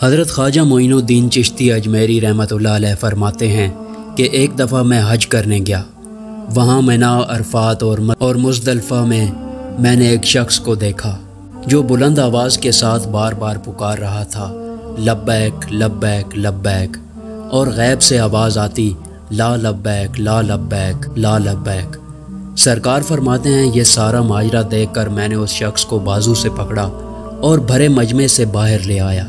حضرت خواجہ معین الدین چشتی اجمیری رحمۃ اللہ علیہ فرماتے ہیں کہ ایک دفعہ میں حج کرنے گیا۔ وہاں منا، عرفات اور مزدلفہ میں نے ایک شخص کو دیکھا جو بلند آواز کے ساتھ بار بار پکار رہا تھا، لبیک لبیک لبیک، اور غیب سے آواز آتی، لا لبیک لا لبیک لا لبیک۔ سرکار فرماتے ہیں یہ سارا ماجرا دیکھ کر میں نے اس شخص کو بازو سے پکڑا اور بھرے مجمع سے باہر لے آیا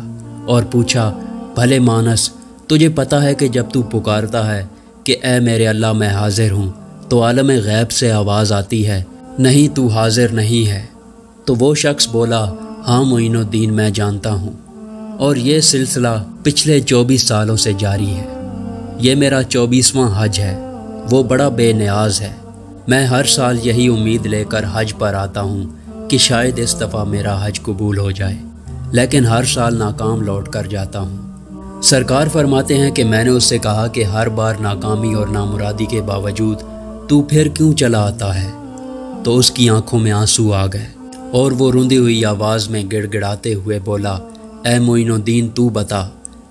اور پوچھا، بھلے مانس، تجھے پتہ ہے کہ جب تو پکارتا ہے کہ اے میرے اللہ میں حاضر ہوں تو عالم غیب سے آواز آتی ہے، نہیں تو حاضر نہیں ہے؟ تو وہ شخص بولا، ہاں معین الدین، میں جانتا ہوں، اور یہ سلسلہ پچھلے 24 سالوں سے جاری ہے۔ یہ میرا 24واں حج ہے۔ وہ بڑا بے نیاز ہے۔ میں ہر سال یہی امید لے کر حج پر آتا ہوں کہ شاید اس دفعہ میرا حج قبول ہو جائے، لیکن ہر سال ناکام لوٹ کر جاتا ہوں۔ سرکار فرماتے ہیں کہ میں نے اس سے کہا کہ ہر بار ناکامی اور نامرادی کے باوجود تو پھر کیوں چلا آتا ہے؟ تو اس کی آنکھوں میں آنسو آ گئے اور وہ روندی ہوئی آواز میں گڑ گڑاتے ہوئے بولا، اے معین الدین، تو بتا،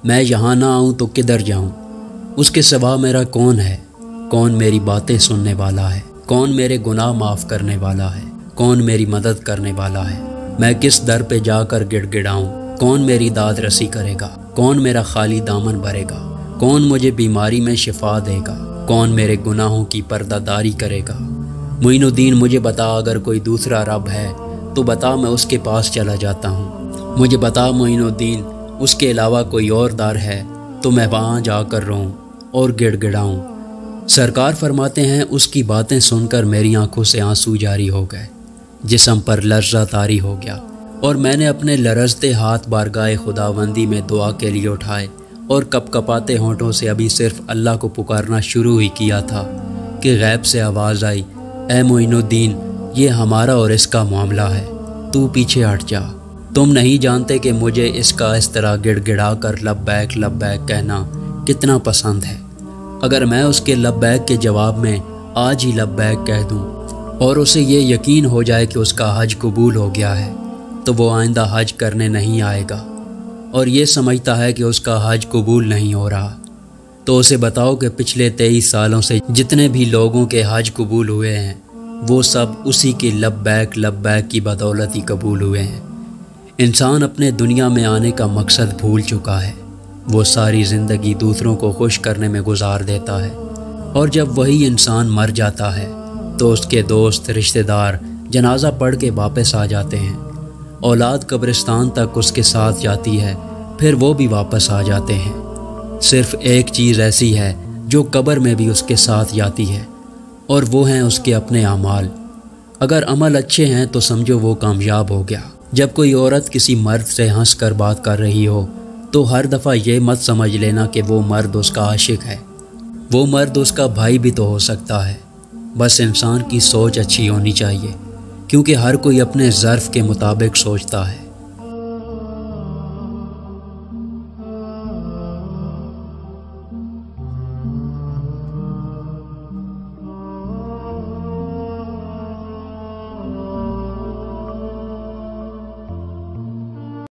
میں یہاں نہ آؤں تو کدھر جاؤں؟ اس کے سوا میرا کون ہے؟ کون میری باتیں سننے والا ہے؟ کون میرے گناہ معاف کرنے والا ہے؟ کون میری مدد کرنے والا ہے؟ میں کس در پہ جا کر گڑ گڑاؤں؟ کون میری داد رسی کرے گا؟ کون میرا خالی دامن بھرے گا؟ کون مجھے بیماری میں شفا دے گا؟ کون میرے گناہوں کی پردہ داری کرے گا؟ معین الدین، مجھے بتا، اگر کوئی دوسرا رب ہے تو بتا، میں اس کے پاس چلا جاتا ہوں۔ مجھے بتا معین الدین، اس کے علاوہ کوئی اور در ہے تو میں وہاں جا کر روؤں اور گڑ گڑاؤں۔ سرکار فرماتے ہیں اس کی باتیں سن کر میری آنکھوں سے آنسو جاری ہو گئے، جسم پر لرزہ طاری ہو گیا، اور میں نے اپنے لرزتے ہاتھ بارگاہ خداوندی میں دعا کے لیے اٹھائے اور کپ کپاتے ہونٹوں سے ابھی صرف اللہ کو پکارنا شروع ہی کیا تھا کہ غیب سے آواز آئی، اے معین الدین، یہ ہمارا اور اس کا معاملہ ہے، تو پیچھے ہٹ جا۔ تم نہیں جانتے کہ مجھے اس کا اس طرح گڑ گڑا کر لبیک لبیک کہنا کتنا پسند ہے۔ اگر میں اس کے لبیک کے جواب میں آج ہی لبیک کہہ دوں اور اسے یہ یقین ہو جائے کہ اس کا حج قبول ہو گیا ہے تو وہ آئندہ حج کرنے نہیں آئے گا، اور یہ سمجھتا ہے کہ اس کا حج قبول نہیں ہو رہا، تو اسے بتاؤ کہ پچھلے 23 سالوں سے جتنے بھی لوگوں کے حج قبول ہوئے ہیں وہ سب اسی کی لبیک لبیک کی بدولت ہی قبول ہوئے ہیں۔ انسان اپنے دنیا میں آنے کا مقصد بھول چکا ہے۔ وہ ساری زندگی دوسروں کو خوش کرنے میں گزار دیتا ہے، اور جب وہی انسان مر جاتا ہے تو اس کے دوست، رشتہ دار جنازہ پڑھ کے واپس آ جاتے ہیں، اولاد قبرستان تک اس کے ساتھ جاتی ہے، پھر وہ بھی واپس آ جاتے ہیں۔ صرف ایک چیز ایسی ہے جو قبر میں بھی اس کے ساتھ جاتی ہے، اور وہ ہیں اس کے اپنے اعمال۔ اگر عمل اچھے ہیں تو سمجھو وہ کامیاب ہو گیا۔ جب کوئی عورت کسی مرد سے ہنس کر بات کر رہی ہو تو ہر دفعہ یہ مت سمجھ لینا کہ وہ مرد اس کا عاشق ہے، وہ مرد اس کا بھائی بھی تو ہو سکتا ہے۔ بس انسان کی سوچ اچھی ہونی چاہیے، کیونکہ ہر کوئی اپنے ظرف کے مطابق سوچتا ہے۔